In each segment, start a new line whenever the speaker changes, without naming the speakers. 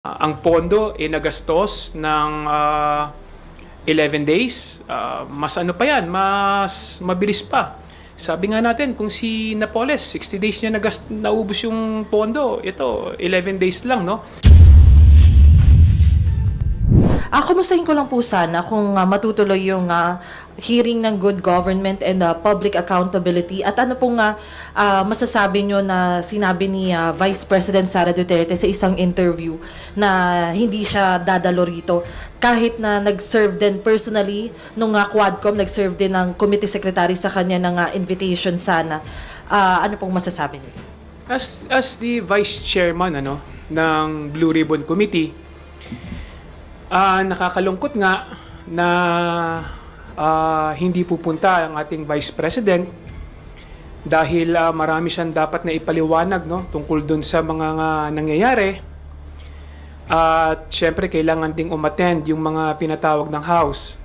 Ang pondo ay nagastos ng 11 days. Mas ano pa yan, mas mabilis pa. Sabi nga natin, kung si Napoles, 60 days niya naubos yung pondo. Ito, 11 days lang, no?
Kumustahin ko lang po sana kung matutuloy yung hearing ng good government and public accountability at ano pong masasabi nyo na sinabi ni Vice President Sara Duterte sa isang interview na hindi siya dadalo rito kahit na nag-serve din personally nung Quadcom, nag-serve din ng committee secretary sa kanya ng invitation sana. Ano pong masasabi niyo?
As the Vice Chairman ng Blue Ribbon Committee, nakakalungkot nga na hindi pupunta ang ating Vice President dahil marami siyang dapat na ipaliwanag tungkol dun sa mga nangyayari. At syempre kailangan ding umattend yung mga pinatawag ng House.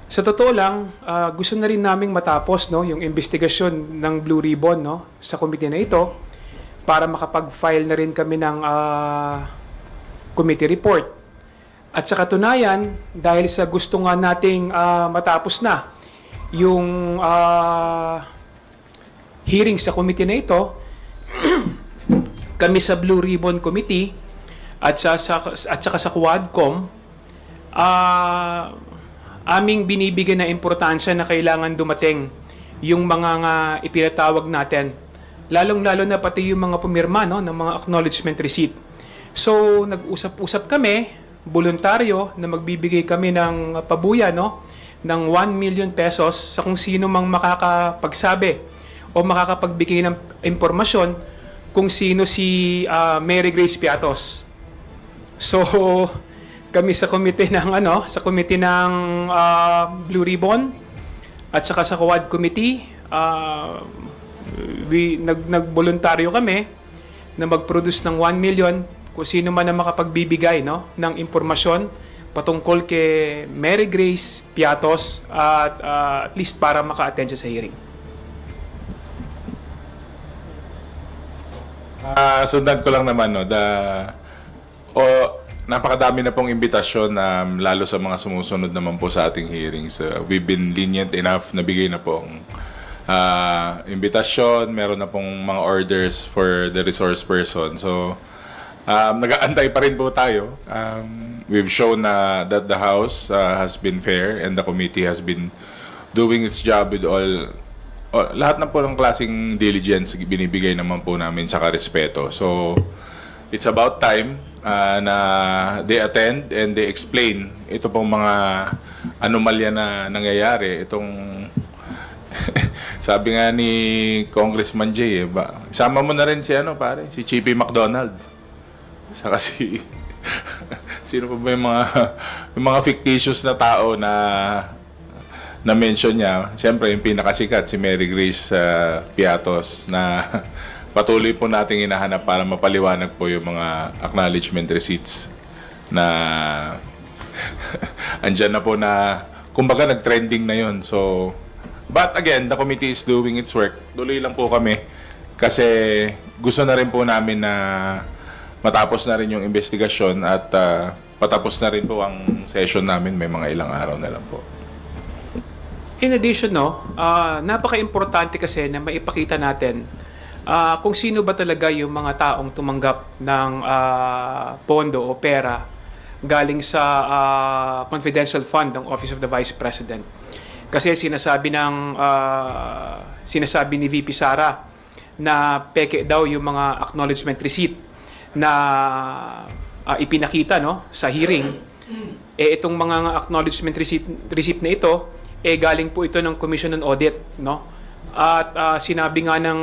Sa totoo lang, gusto na rin naming matapos yung investigasyon ng Blue Ribbon sa committee na ito para makapag-file na rin kami ng committee report. At sa katunayan, dahil sa gusto nga nating matapos na yung hearing sa committee na ito, kami sa Blue Ribbon Committee at saka sa Quadcom, aming binibigyan na importansya na kailangan dumating yung mga ipinatawag natin. Lalong-lalo na pati yung mga pumirma ng mga acknowledgement receipt. So, nag-usap-usap kami, voluntaryo na magbibigay kami ng pabuya ng 1 million pesos sa kung sino mang makakapagsabi o makakapagbigay ng impormasyon kung sino si Mary Grace Piatos. So kami sa committee ng Blue Ribbon at saka sa Quad Committee, nagboluntaryo kami na mag-produce ng 1 million kung sino man ang makapagbibigay ng impormasyon patungkol kay Mary Grace Piatos at least para maka-attend siya sa hearing.
Sundan ko lang naman napakadami na pong imbitasyon lalo sa mga sumusunod naman po sa ating hearings. We've been lenient enough, nabigay na pong imbitasyon, meron na pong mga orders for the resource person. So nag-aantay pa rin po tayo. We've shown that the House has been fair and the committee has been doing its job with lahat na po ng klaseng diligence binibigay naman po namin sa karespeto. So, it's about time na they attend and they explain ito pong mga anomalya na nangyayari. Itong sabi nga ni Congressman Jay, isama mo na rin si Chippy McDonald. Saka sino pa ba yung mga fictitious na tao na mention niya? Siyempre, yung pinakasikat, si Mary Grace Piatos, na patuloy po nating hinahanap para mapaliwanag po yung mga acknowledgement receipts na andyan na po na, kumbaga nag-trending na yun. So, but again, the committee is doing its work. Tuloy lang po kami kasi gusto na rin po namin na matapos na rin yung investigasyon at patapos na rin po ang session namin. May mga ilang araw na lang po.
In addition, napaka-importante kasi na maipakita natin kung sino ba talaga yung mga taong tumanggap ng pondo o pera galing sa confidential fund ng Office of the Vice President. Kasi sinasabi ni VP Sara na peke daw yung mga acknowledgement receipt na ipinakita sa hearing. Itong mga acknowledgement receipt na ito galing po ito ng Commission on Audit, at sinabi nga ng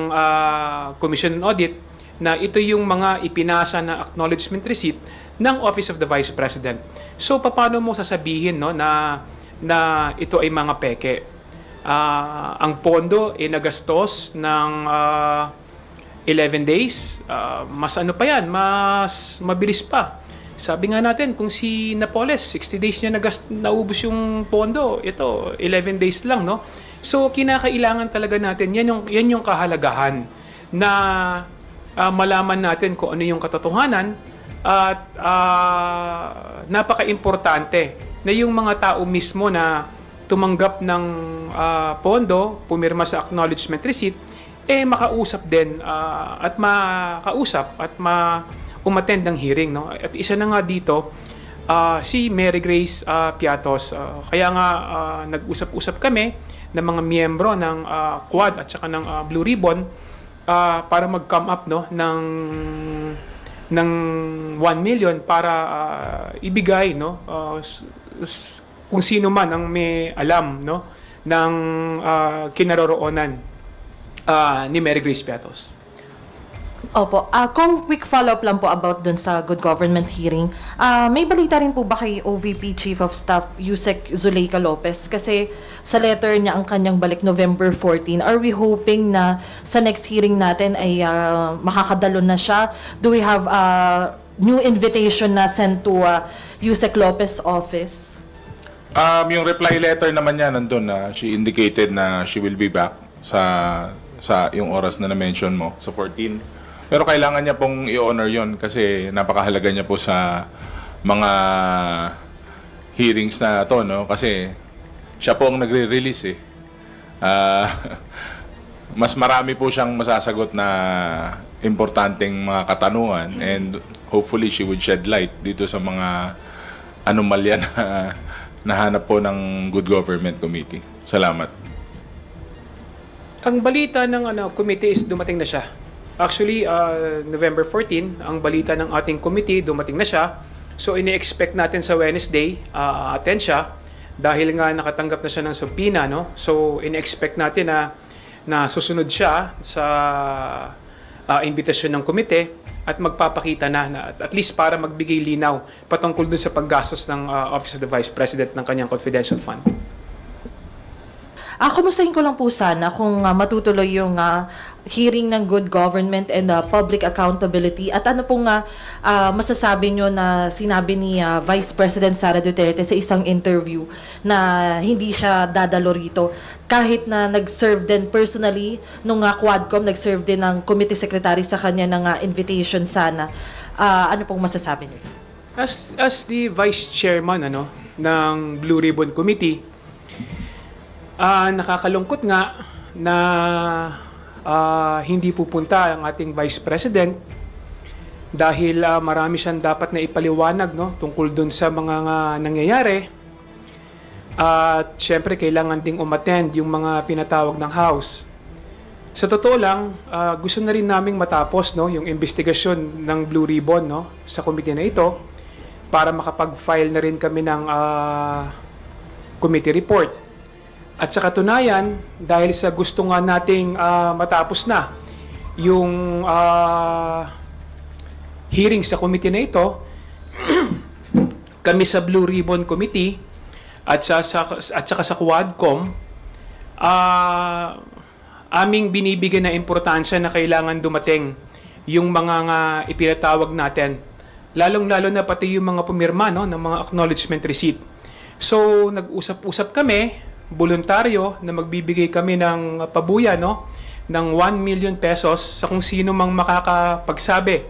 Commission on Audit na ito yung mga ipinasa na acknowledgement receipt ng Office of the Vice President. So paano mo sasabihin na ito ay mga peke? Ang pondo nagastos ng 11 days, mas ano pa yan, mas mabilis pa. Sabi nga natin, kung si Napoles, 60 days niya naubos yung pondo, ito, 11 days lang, So, kinakailangan talaga natin, yan yung kahalagahan na malaman natin kung ano yung katotohanan At napaka-importante na yung mga tao mismo na tumanggap ng pondo, pumirma sa acknowledgement receipt, makausap din at umattend ng hearing. No? At isa na nga dito, si Mary Grace Piatos. Kaya nga nag-usap-usap kami ng mga miyembro ng Quad at saka ng Blue Ribbon para mag-come up ng 1 million para ibigay kung sino man ang may alam ng kinaroroonan ni Mary Grace Piatos.
Opo. Kung quick follow-up lang po about dun sa good government hearing, may balita rin po ba kay OVP Chief of Staff Yusek Zuleika Lopez? Kasi sa letter niya ang kanyang balik November 14. Are we hoping na sa next hearing natin ay makakadalo na siya? Do we have a new invitation na sent to Yusek Lopez office?
Yung reply letter naman niya nandun na she indicated na she will be back sa yung oras na na-mention mo, sa 14. Pero kailangan niya pong i-honor yon kasi napakahalaga niya po sa mga hearings na to, no? Kasi siya po ang nagre-release mas marami po siyang masasagot na importanteng mga katanungan and hopefully she would shed light dito sa mga anomalya na nahanap po ng Good Government Committee. Salamat.
Ang balita ng committee is dumating na siya. Actually, November 14, ang balita ng ating committee, dumating na siya. So, ini-expect natin sa Wednesday, attend siya. Dahil nga nakatanggap na siya ng subpoena, no? So, ini-expect natin na susunod siya sa imbitasyon ng komite at magpapakita na at least para magbigay linaw patungkol dun sa paggastos ng Office of the Vice President ng kanyang confidential fund.
Kumustahin ko lang po sana kung matutuloy yung hearing ng good government and public accountability at ano pong masasabi nyo na sinabi ni Vice President Sara Duterte sa isang interview na hindi siya dadalo rito kahit na nag-serve din personally nung Quadcom, nag-serve din ng committee secretary sa kanya ng invitation sana. Ano pong masasabi niyo?
As the Vice Chairman ng Blue Ribbon Committee, nakakalungkot nga na hindi pupunta ang ating Vice President dahil marami siyang dapat na ipaliwanag tungkol dun sa mga nangyayari. At syempre kailangan ding umattend yung mga pinatawag ng House. Sa totoo lang, gusto na rin naming matapos yung investigasyon ng Blue Ribbon sa committee na ito para makapag-file na rin kami ng committee report. At sa katunayan, dahil sa gusto nga nating matapos na yung hearing sa committee na ito, kami sa Blue Ribbon Committee at saka sa Quadcom, aming binibigyan na importansya na kailangan dumating yung mga ipinatawag natin. Lalong-lalo na pati yung mga pumirma ng mga acknowledgement receipt. So, nag-usap-usap kami, voluntaryo na magbibigay kami ng pabuya ng 1 million pesos sa kung sino mang makakapagsabi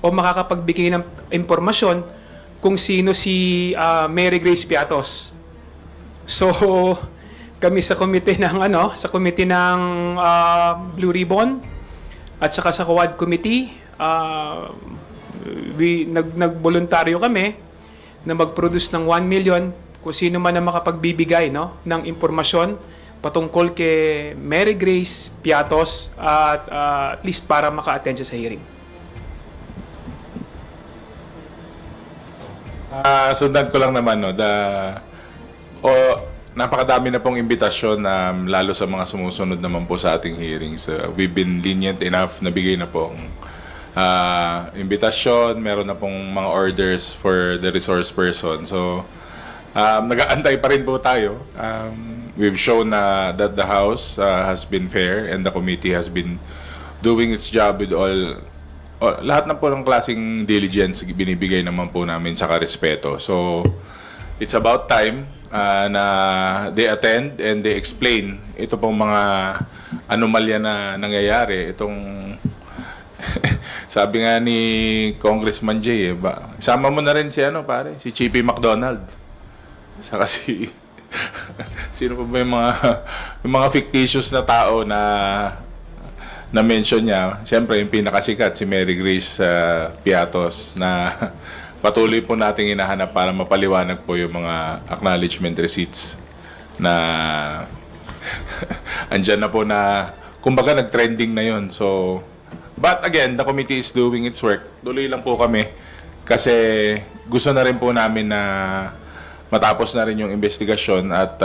o makakapagbigay ng impormasyon kung sino si Mary Grace Piatos. So kami sa committee ng Blue Ribbon at saka sa Quad Committee, nagboluntaryo kami na mag-produce ng 1 million kung sino man ang makapagbibigay ng impormasyon patungkol kay Mary Grace Piatos at least para maka-attend siya sa hearing.
Sundan ko lang naman napakadami na pong imbitasyon lalo sa mga sumusunod naman po sa ating hearings. We've been lenient enough na bigay na pong imbitasyon, meron na pong mga orders for the resource person. So nag-aantay pa rin po tayo. We've shown that the House has been fair and the committee has been doing its job with lahat na po ng klaseng diligence binibigay naman po namin sa karespeto. So, it's about time na they attend and they explain ito pong mga anomalya na nangyayari. Itong Sabi nga ni Congressman Jay, isama mo na rin si pare, si Chippy McDonald. Saka si sino pa ba yung mga fictitious na tao na mention niya. Siyempre, yung pinakasikat si Mary Grace Piatos na patuloy po nating hinahanap para mapaliwanag po yung mga acknowledgement receipts na andyan na po na kumbaga nag-trending na yun. So, but again, the committee is doing its work. Tuloy lang po kami kasi gusto na rin po namin na matapos na rin yung investigasyon at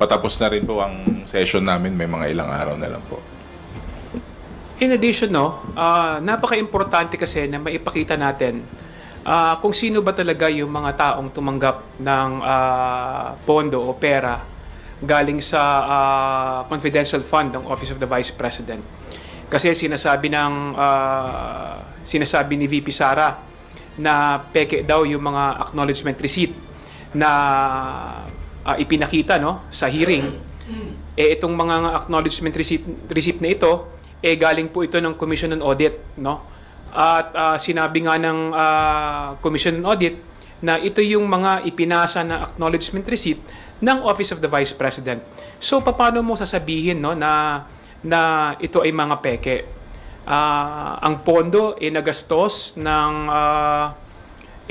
patapos na rin po ang session namin. May mga ilang araw na lang po.
In addition, napaka-importante kasi na maipakita natin kung sino ba talaga yung mga taong tumanggap ng pondo o pera galing sa confidential fund ng Office of the Vice President. Kasi sinasabi ni VP Sara na peke daw yung mga acknowledgement receipt na ipinakita sa hearing. Itong mga acknowledgement receipt na ito galing po ito ng Commission on Audit, At sinabi nga ng Commission on Audit na ito yung mga ipinasa na acknowledgement receipt ng Office of the Vice President. So paano mo sasabihin na ito ay mga peke? Ang pondo nagastos ng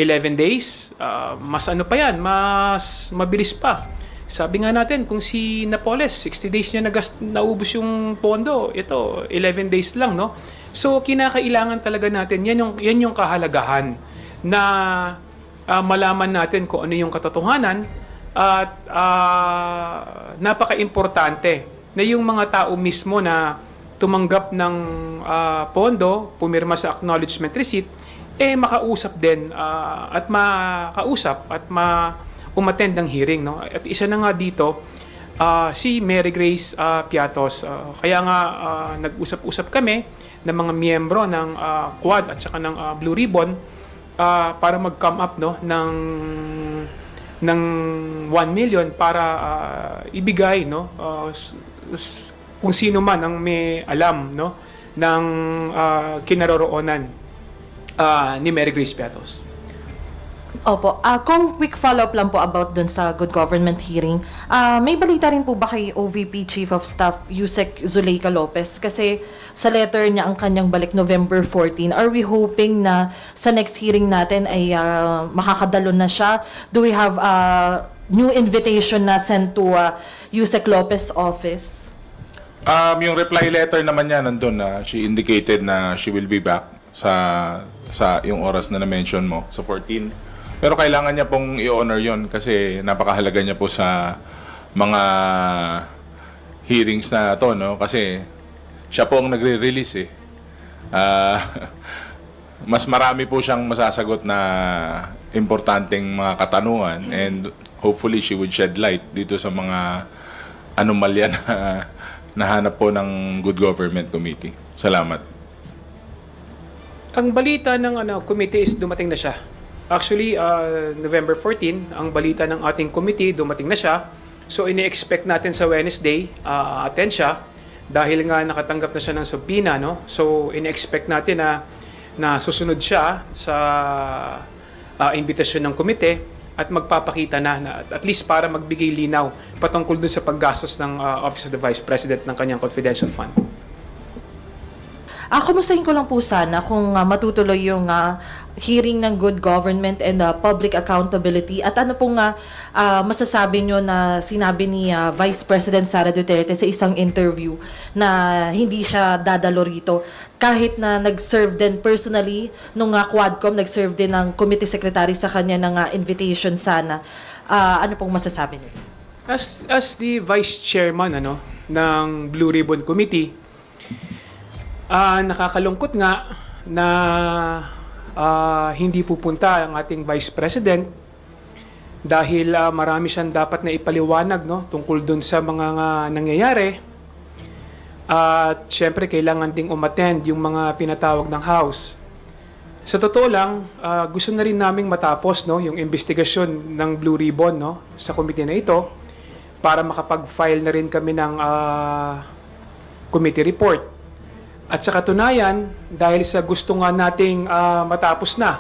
11 days, mas mas mabilis pa. Sabi nga natin, kung si Napoles, 60 days niya naubos yung pondo, ito, 11 days lang, So, kinakailangan talaga natin, yan yung kahalagahan na malaman natin kung ano yung katotohanan at napaka-importante na yung mga tao mismo na tumanggap ng pondo, pumirma sa acknowledgement receipt, makausap din at umattend ng hearing. At isa na nga dito, si Mary Grace Piatos. Kaya nga nag-usap-usap kami ng mga miyembro ng Quad at saka ng Blue Ribbon para mag-come up ng 1 million para ibigay kung sino man ang may alam ng kinaroroonan ni Mary Grace Piatos.
Opo. Kung quick follow-up lang po about dun sa good government hearing, may balita rin po ba kay OVP Chief of Staff Yusek Zuleika Lopez? Kasi sa letter niya ang kanyang balik November 14. Are we hoping na sa next hearing natin ay makakadalo na siya? Do we have a new invitation na sent to Yusek Lopez office?
Yung reply letter naman niya nandun na she indicated na she will be back sa yung oras na na-mention mo, sa 14. Pero kailangan niya pong i-honor yon kasi napakahalaga niya po sa mga hearings na to, Kasi siya po ang nagre-release mas marami po siyang masasagot na importanteng mga katanungan and hopefully she would shed light dito sa mga anomalya na nahanap po ng Good Government Committee. Salamat.
Ang balita ng committee is dumating na siya. Actually, November 14, ang balita ng ating committee, dumating na siya. So, ini-expect natin sa Wednesday, attend siya. Dahil nga nakatanggap na siya ng subpoena, So, ini-expect natin na susunod siya sa invitasyon ng komite at magpapakita na at least para magbigay linaw patungkol dun sa paggastos ng Office of the Vice President ng kanyang confidential fund.
Kumustahin ko lang po sana kung matutuloy yung hearing ng good government and public accountability at ano pong masasabi nyo na sinabi ni Vice President Sara Duterte sa isang interview na hindi siya dadalo rito kahit na nag-serve din personally nung Quadcom, nag-serve din ng committee secretary sa kanya ng invitation sana. Ano pong masasabi nyo?
As the Vice Chairman ng Blue Ribbon Committee, nakakalungkot nga na hindi pupunta ang ating Vice President dahil marami siyang dapat na ipaliwanag tungkol dun sa mga nangyayari. At syempre kailangan ding umattend yung mga pinatawag ng House. Sa totoo lang, gusto na rin naming matapos yung investigasyon ng Blue Ribbon sa committee na ito para makapag-file na rin kami ng committee report. At sa katunayan, dahil sa gusto nga nating matapos na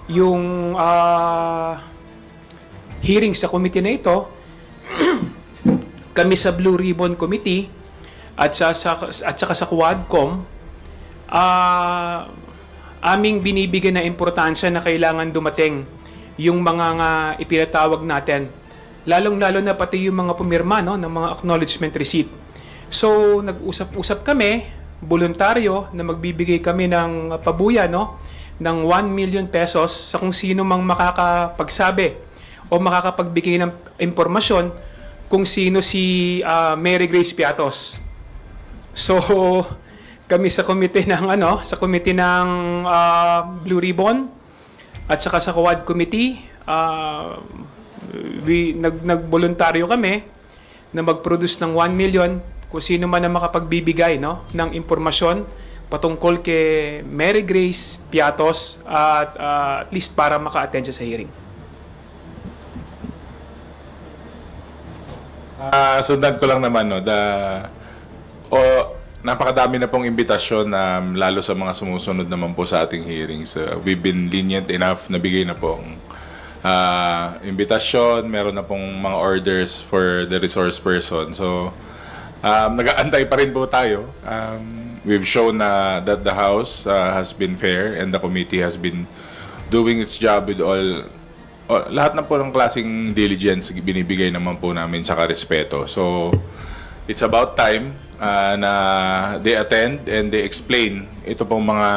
yung hearing sa committee na ito, kami sa Blue Ribbon Committee at saka sa Quadcom, aming binibigyan na importansya na kailangan dumating yung mga ipinatawag natin. Lalong-lalo na pati yung mga pumirma, no, ng mga acknowledgement receipt. So, nag-usap-usap kami, voluntaryo, na magbibigay kami ng pabuya, no, ng 1 million pesos sa kung sino mang makakapagsabi o makakapagbigay ng impormasyon kung sino si Mary Grace Piatos. So, kami sa committee ng Blue Ribbon at saka sa Quad Committee, nagboluntaryo kami na mag-produce ng 1 million kung sino man ang makapagbibigay, no, ng impormasyon patungkol kay Mary Grace Piatos at least para maka-attend siya sa hearing.
Sundan ko lang naman, no, napakadami na pong imbitasyon, lalo sa mga sumusunod naman po sa ating hearings. We've been lenient enough na bigay na pong imbitasyon, meron na pong mga orders for the resource person. So, nag-aantay pa rin po tayo. We've shown that the House has been fair and the committee has been doing its job with lahat na po ng klaseng diligence binibigay naman po namin sa karespeto. So, it's about time na they attend and they explain ito pong mga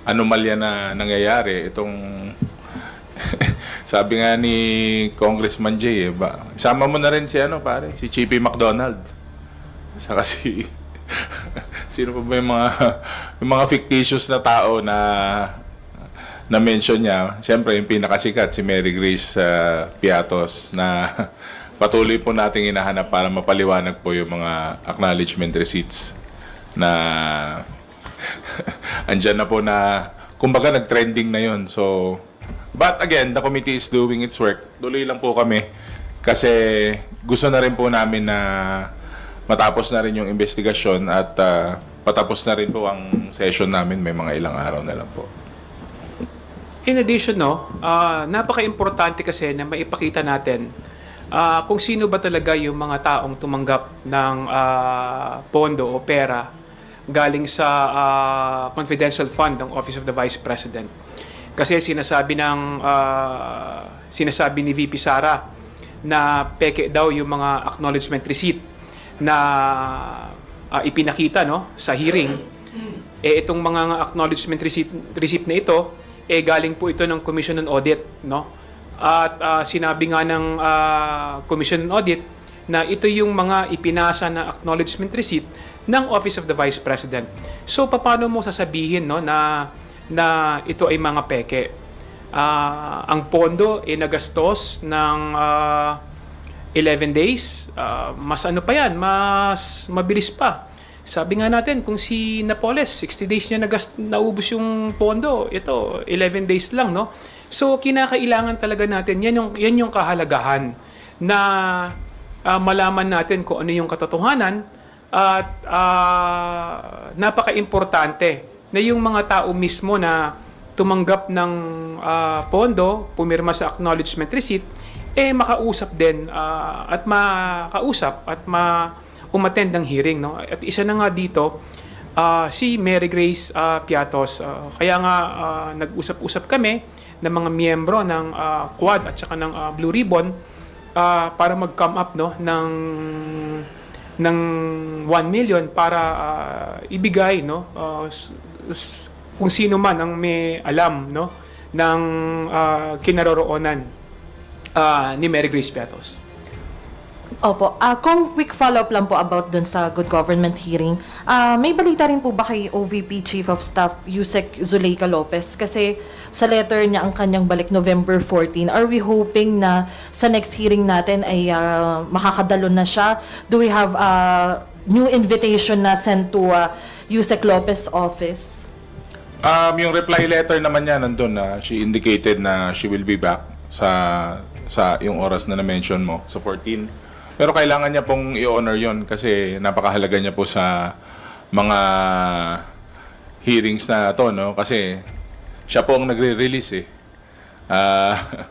anomalya na nangyayari. Itong sabi nga ni Congressman Jay, isama mo na rin si si Chippy McDonald. Saka sino pa ba yung mga fictitious na tao na mention niya. Siyempre, yung pinakasikat, si Mary Grace Piatos, na patuloy po nating hinahanap para mapaliwanag po yung mga acknowledgement receipts na andyan na po na, kumbaga, nag-trending na yun. So, but again, the committee is doing its work. Tuloy lang po kami kasi gusto na rin po namin na matapos na rin yung investigasyon at patapos na rin po ang session namin. May mga ilang araw na lang po.
In addition, napaka-importante kasi na maipakita natin kung sino ba talaga yung mga taong tumanggap ng pondo o pera galing sa confidential fund ng Office of the Vice President. Kasi sinasabi ni VP Sara na peke daw yung mga acknowledgement receipt na ipinakita, no, sa hearing. Itong mga acknowledgement receipt na ito, galing po ito ng Commission on Audit, no? At sinabi nga ng Commission on Audit na ito yung mga ipinasa na acknowledgement receipt ng Office of the Vice President. So paano mo sasabihin, no, na ito ay mga peke? Ang pondo ay nagastos ng 11 days. Mas ano pa yan, mas mabilis pa. Sabi nga natin, kung si Napoles, 60 days niya naubos yung pondo. Ito, 11 days lang, no? So, kinakailangan talaga natin, yan yung kahalagahan na malaman natin kung ano yung katotohanan at napaka-importante na yung mga tao mismo na tumanggap ng pondo, pumirma sa acknowledgement receipt, makausap din at umattend ng hearing, no? At isa na nga dito, si Mary Grace Piatos. Kaya nga nag-usap-usap kami ng mga miyembro ng Quad at saka ng Blue Ribbon para mag-come up, no, ng 1 million para ibigay, no, kung sino man ang may alam, no, ng kinaroroonan ni Mary Grace Piatos.
Opo. Kung quick follow-up lang po about dun sa Good Government hearing, may balita rin po ba kay OVP Chief of Staff Yusek Zuleika Lopez? Kasi sa letter niya ang kanyang balik November 14. Are we hoping na sa next hearing natin ay makakadalo na siya? Do we have a new invitation na sent to Yusek Lopez office?
Yung reply letter naman niya nandun na she indicated na she will be back sa yung oras na na-mention mo, sa 14. Pero kailangan niya pong i-honor yon kasi napakahalaga niya po sa mga hearings na to, no? Kasi siya po ang nagre-release eh. Ah,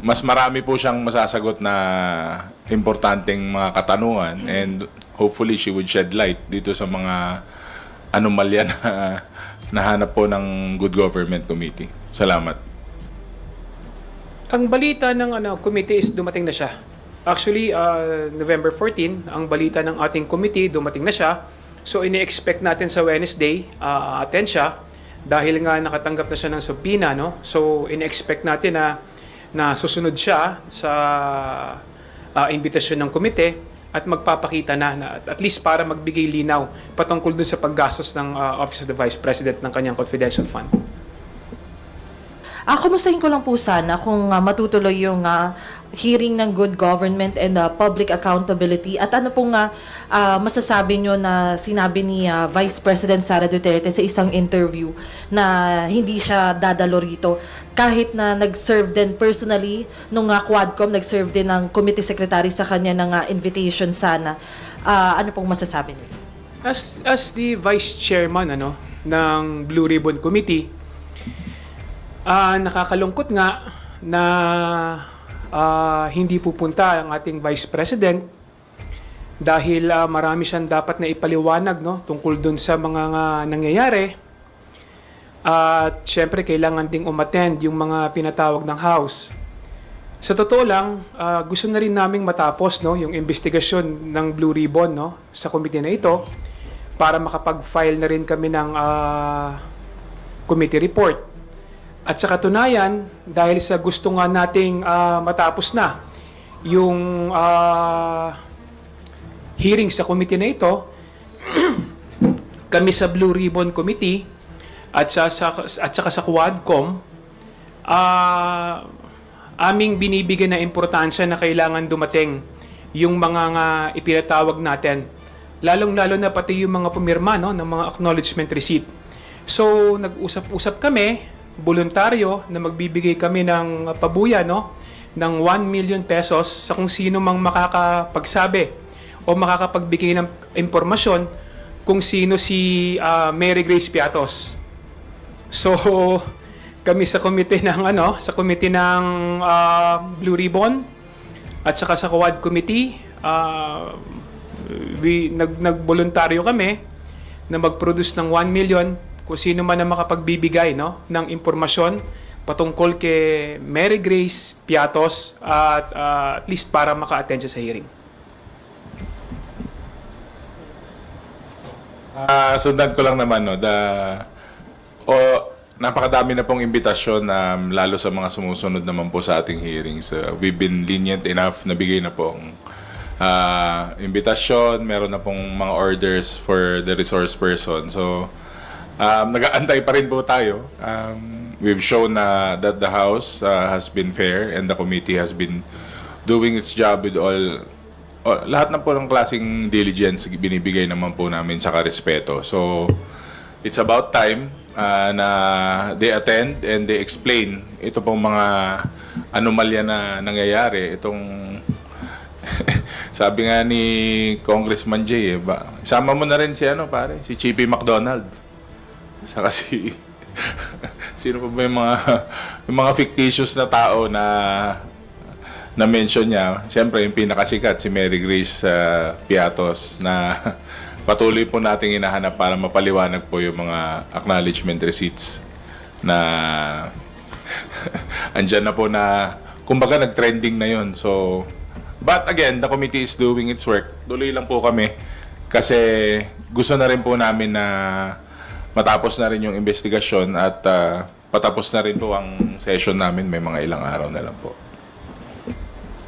mas marami po siyang masasagot na importanteng mga katanungan, and hopefully she would shed light dito sa mga anomalya na nahanap po ng Good Government Committee. Salamat.
Ang balita ng committee is dumating na siya. Actually, November 14, ang balita ng ating committee, dumating na siya. So, ini-expect natin sa Wednesday, attend siya. Dahil nga nakatanggap na siya ng subpoena, no? So, ini-expect natin na susunod siya sa imbitasyon ng komite at magpapakita na at least para magbigay linaw patungkol dun sa paggastos ng Office of the Vice President ng kanyang confidential fund.
Kumustahin ko lang po sana kung matutuloy yung hearing ng good government and public accountability at ano pong masasabi nyo na sinabi ni Vice President Sara Duterte sa isang interview na hindi siya dadalo rito kahit na nag-serve din personally nung Quadcom, nag-serve din ng committee secretary sa kanya ng invitation sana. Ano pong masasabi niyo?
As the Vice Chairman ng Blue Ribbon Committee, nakakalungkot nga na hindi pupunta ang ating Vice President dahil marami siyang dapat na ipaliwanag tungkol dun sa mga nangyayari. At syempre kailangan ding umattend yung mga pinatawag ng House. Sa totoo lang, gusto na rin naming matapos yung investigasyon ng Blue Ribbon sa committee na ito para makapag-file na rin kami ng committee report. At sa katunayan, dahil sa gusto nga nating matapos na yung hearing sa committee na ito, kami sa Blue Ribbon Committee at saka sa Quadcom, aming binibigyan na importansya na kailangan dumating yung mga ipinatawag natin. Lalong-lalo na pati yung mga pumirma ng mga acknowledgement receipt. So, nag-usap-usap kami, voluntaryo, na magbibigay kami ng pabuya ng 1 million pesos sa kung sino mang makakapagsabi o makakapagbigay ng impormasyon kung sino si Mary Grace Piatos. So, kami sa committee ng Blue Ribbon at saka sa Quad Committee, nagboluntaryo kami na mag-produce ng 1 million kung sino man na makapagbibigay ng impormasyon patungkol kay Mary Grace Piatos at least para maka-attend siya sa hearing.
Sundan ko lang naman napakadami na pong imbitasyon lalo sa mga sumusunod naman po sa ating hearings. We've been lenient enough na bigay na pong imbitasyon, meron na pong mga orders for the resource person. So, nag-aantay pa rin po tayo. We've shown that the House has been fair and the committee has been doing its job with lahat na po ng klaseng diligence binibigay naman po namin sa karespeto. So, it's about time na they attend and they explain ito pong mga anomalya na nangyayari. Itong sabi nga ni Congressman Jay, isama mo na rin si si Chippy McDonald. Saka sino pa ba yung mga fictitious na tao na mention niya. Siyempre yung pinakasikat si Mary Grace Piatos na patuloy po nating hinahanap para mapaliwanag po yung mga acknowledgement receipts na andyan na po na kumbaga nag-trending na yun. So, but again, the committee is doing its work. Tuloy lang po kami kasi gusto na rin po namin na matapos na rin yung investigasyon at patapos na rin po ang session namin. May mga ilang araw na lang po.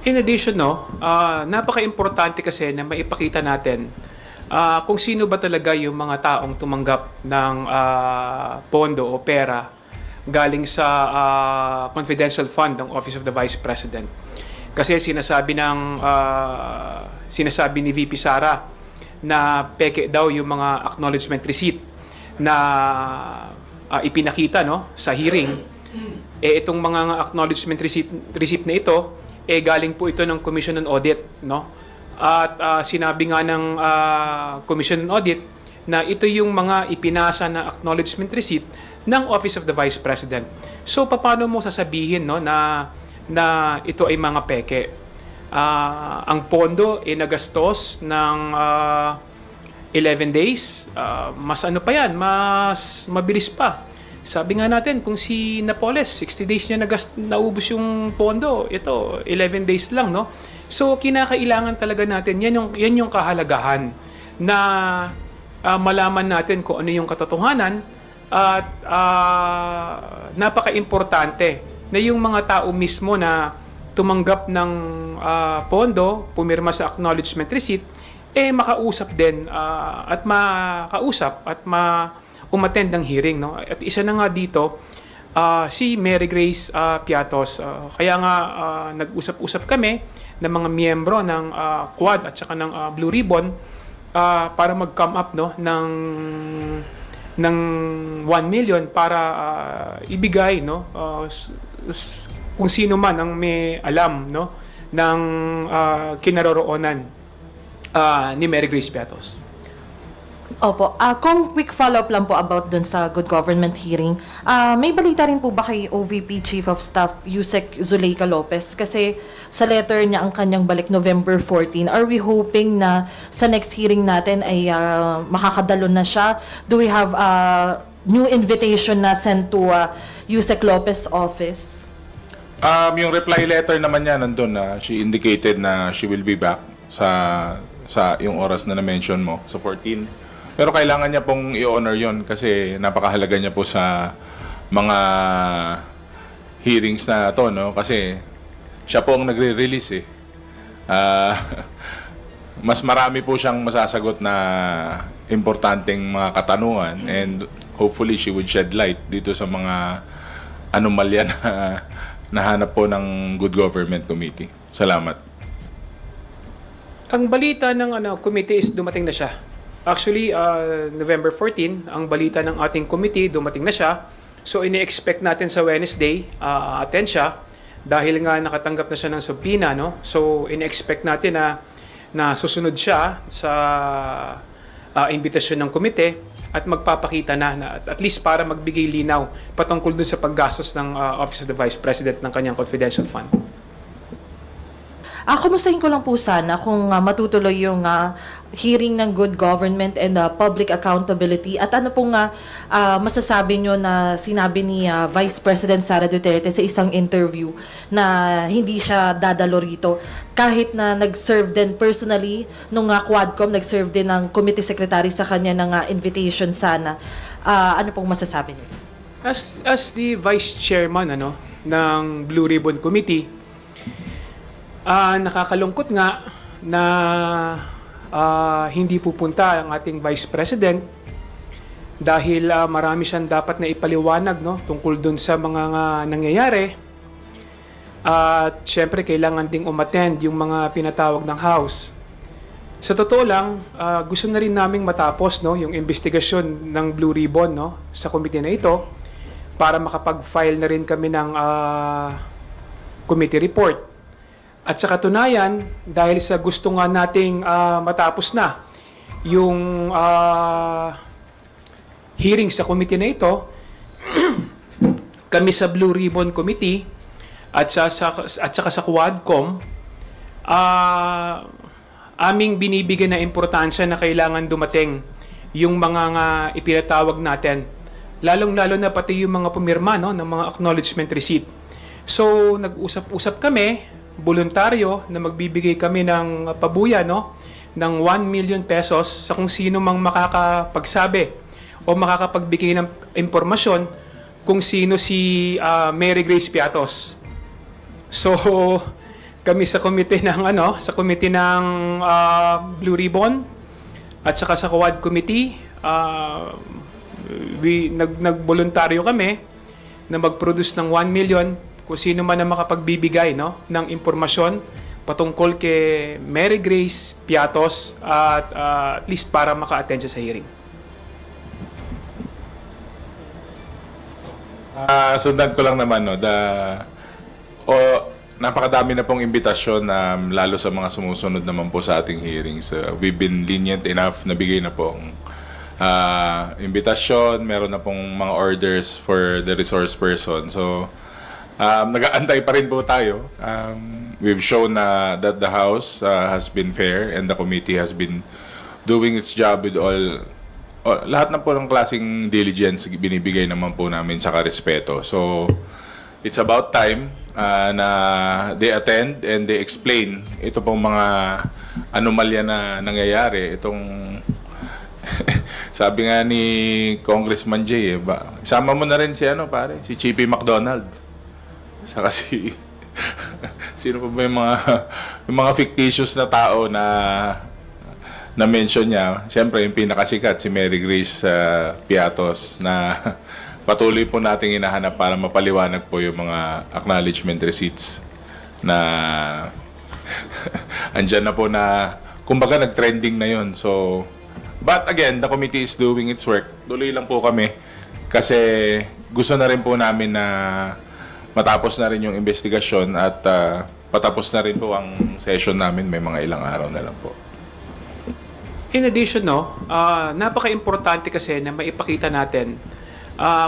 In addition, napaka-importante kasi na maipakita natin kung sino ba talaga yung mga taong tumanggap ng pondo o pera galing sa confidential fund ng Office of the Vice President. Kasi sinasabi ni VP Sara na peke daw yung mga acknowledgement receipt na ipinakita sa hearing. Itong mga acknowledgement receipt na ito, galing po ito ng Commission on Audit, At sinabi nga ng Commission on Audit na ito yung mga ipinasa na acknowledgement receipt ng Office of the Vice President. So paano mo sasabihin, no, na ito ay mga peke? Ang pondo ay nagastos ng 11 days. Mas ano pa yan, mas mabilis pa. Sabi nga natin, kung si Napoles, 60 days niya naubos yung pondo. Ito, 11 days lang, no? So, kinakailangan talaga natin, yan yung kahalagahan na malaman natin kung ano yung katotohanan at napaka-importante na yung mga tao mismo na tumanggap ng pondo, pumirma sa acknowledgement receipt, makausap din at makausap at umattend ng hearing, no? At isa na nga dito si Mary Grace Piatos. Kaya nga nag-usap-usap kami ng mga miyembro ng Quad at saka ng Blue Ribbon para mag-come up, no, ng 1 million para ibigay, no, kung sino man ang may alam, no, ng kinaroroonan ni Mary Grace Piatos.
Opo. Kung quick follow-up lang po about dun sa good government hearing, may balita rin po ba kay OVP Chief of Staff Yusek Zuleika Lopez? Kasi sa letter niya ang kanyang balik November 14. Are we hoping na sa next hearing natin ay makakadalo na siya? Do we have a new invitation na sent to Yusek Lopez office?
Yung reply letter naman niya nandun na she indicated na she will be back sa yung oras na na-mention mo, sa 14. Pero kailangan niya pong i-honor yon kasi napakahalaga niya po sa mga hearings na to, no? Kasi siya po ang nagre-release mas marami po siyang masasagot na importanteng mga katanungan and hopefully she would shed light dito sa mga anomalya na nahanap po ng Good Government Committee. Salamat.
Ang balita ng committee is dumating na siya. Actually, November 14, ang balita ng ating committee, dumating na siya. So, ini-expect natin sa Wednesday, attend siya. Dahil nga nakatanggap na siya ng subpoena, no? So, ini-expect natin na susunod siya sa imbitasyon ng komite at magpapakita na at least para magbigay linaw patungkol dun sa paggastos ng Office of the Vice President ng kanyang confidential fund.
Kumustahin ko lang po sana kung matutuloy yung hearing ng good government and public accountability at ano pong masasabi nyo na sinabi ni Vice President Sara Duterte sa isang interview na hindi siya dadalo rito kahit na nag-serve din personally nung Quadcom, nag-serve din ng committee secretary sa kanya ng invitation sana. Ano pong masasabi niyo?
As the Vice Chairman ng Blue Ribbon Committee, nakakalungkot nga na hindi pupunta ang ating Vice President dahil marami siyang dapat na ipaliwanag, no, tungkol dun sa mga nangyayari. At syempre kailangan ding umattend yung mga pinatawag ng House. Sa totoo lang, gusto na rin naming matapos, no, yung investigasyon ng Blue Ribbon, no, sa committee na ito para makapag-file na rin kami ng committee report. At sa katunayan, dahil sa gusto nga nating matapos na yung hearing sa committee na ito, kami sa Blue Ribbon Committee at saka sa Quadcom, aming binibigyan na importansya na kailangan dumating yung mga ipinatawag natin. Lalong-lalo na pati yung mga pumirma, no, ng mga acknowledgement receipt. So, nag-usap-usap kami, voluntaryo na magbibigay kami ng pabuya, no, ng 1 million pesos sa kung sino mang makakapagsabi o makakapagbigay ng impormasyon kung sino si Mary Grace Piatos. So kami sa committee ng Blue Ribbon at saka sa Quad Committee, nagboluntaryo kami na mag-produce ng 1 million kung sino man ang makapagbibigay, no, ng impormasyon patungkol kay Mary Grace Piatos at least para maka-attend siya sa hearing.
Sundan ko lang naman, no, napakadami na pong imbitasyon lalo sa mga sumusunod naman po sa ating hearings. We've been lenient enough na bigay na po ang imbitasyon, meron na pong mga orders for the resource person. So, nag-aantay pa rin po tayo. We've shown na that the House has been fair and the committee has been doing its job with lahat na po ng klaseng diligence binibigay naman po namin sa karespeto. So, it's about time na they attend and they explain ito pong mga anomalya na nangyayari. Itong sabi nga ni Congressman Jay, isama mo na rin si si Chippy McDonald. Saka sino pa ba yung mga fictitious na tao na mention niya. Siyempre, yung pinakasikat, si Mary Grace Piatos, na patuloy po nating hinahanap para mapaliwanag po yung mga acknowledgement receipts na andyan na po na, kumbaga nag-trending na yun. So, but again, the committee is doing its work. Tuloy lang po kami kasi gusto na rin po namin na matapos na rin yung investigasyon at patapos na rin po ang session namin. May mga ilang araw na lang po.
In addition, napaka-importante kasi na maipakita natin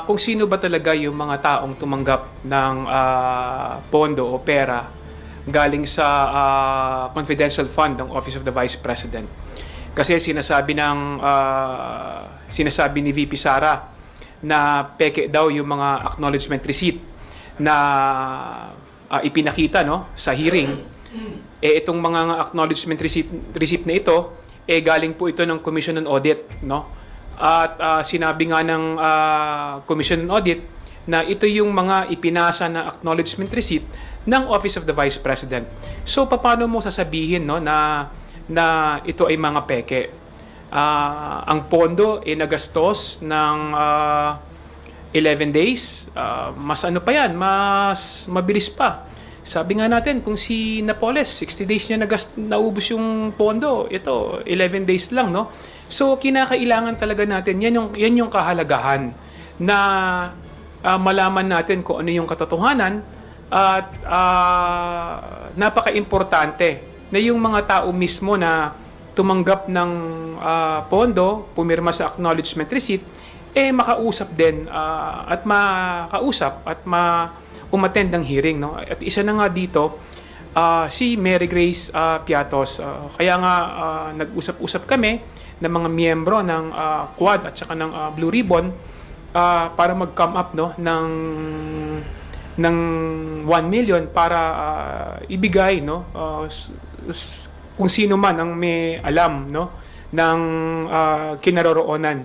kung sino ba talaga yung mga taong tumanggap ng pondo o pera galing sa confidential fund ng Office of the Vice President. Kasi sinasabi ni VP Sara na peke daw yung mga acknowledgement receipt na ipinakita sa hearing. Itong mga acknowledgement receipt na ito, galing po ito ng Commission on Audit, At sinabi nga ng Commission on Audit na ito yung mga ipinasa na acknowledgement receipt ng Office of the Vice President. So paano mo sasabihin na ito ay mga peke? Ang pondo nagastos ng 11 days, mas mas mabilis pa. Sabi nga natin, kung si Napoles, 60 days niya naubos yung pondo. Ito, 11 days lang, So, kinakailangan talaga natin, yan yung kahalagahan na malaman natin kung ano yung katotohanan at napaka-importante na yung mga tao mismo na tumanggap ng pondo, pumirma sa acknowledgement receipt, makausap din at umattend ng hearing, At isa na nga dito, si Mary Grace Piatos. Kaya nga nag-usap-usap kami ng mga miyembro ng Quad at saka ng Blue Ribbon para mag-come up ng 1 million para ibigay kung sino man ang may alam ng kinaroroonan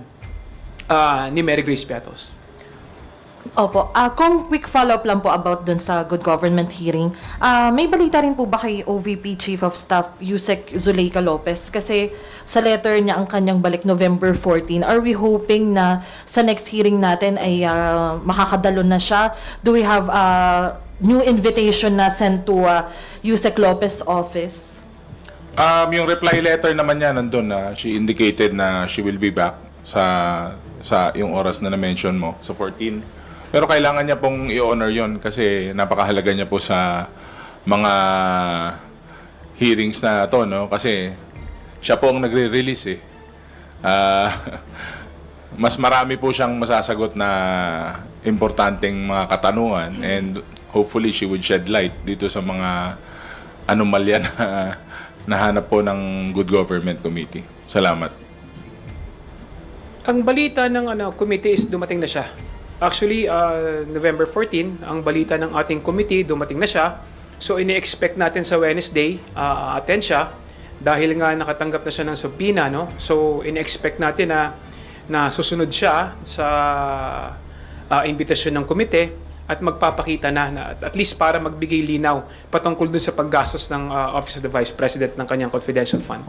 ni Mary Grace Piatos.
Opo. Kung quick follow-up lang po about dun sa good government hearing, may balita rin po ba kay OVP Chief of Staff Yusek Zuleika Lopez? Kasi sa letter niya ang kanyang balik November 14. Are we hoping na sa next hearing natin ay makakadalo na siya? Do we have a new invitation na sent to Yusek Lopez office?
Yung reply letter naman niya nandun na she indicated na she will be back sa yung oras na na-mention mo, sa 14. Pero kailangan niya pong i-honor yon kasi napakahalaga niya po sa mga hearings na to, Kasi siya po ang nagre-release mas marami po siyang masasagot na importanteng mga katanungan and hopefully she would shed light dito sa mga anomalya na nahanap po ng Good Government Committee. Salamat.
Ang balita ng committee is dumating na siya. Actually, November 14, ang balita ng ating committee, dumating na siya. So, ini-expect natin sa Wednesday, attend siya. Dahil nga nakatanggap na siya ng subpoena, So, ini-expect natin na susunod siya sa imbitasyon ng komite at magpapakita na at least para magbigay linaw patungkol dun sa paggastos ng Office of the Vice President ng kanyang confidential fund.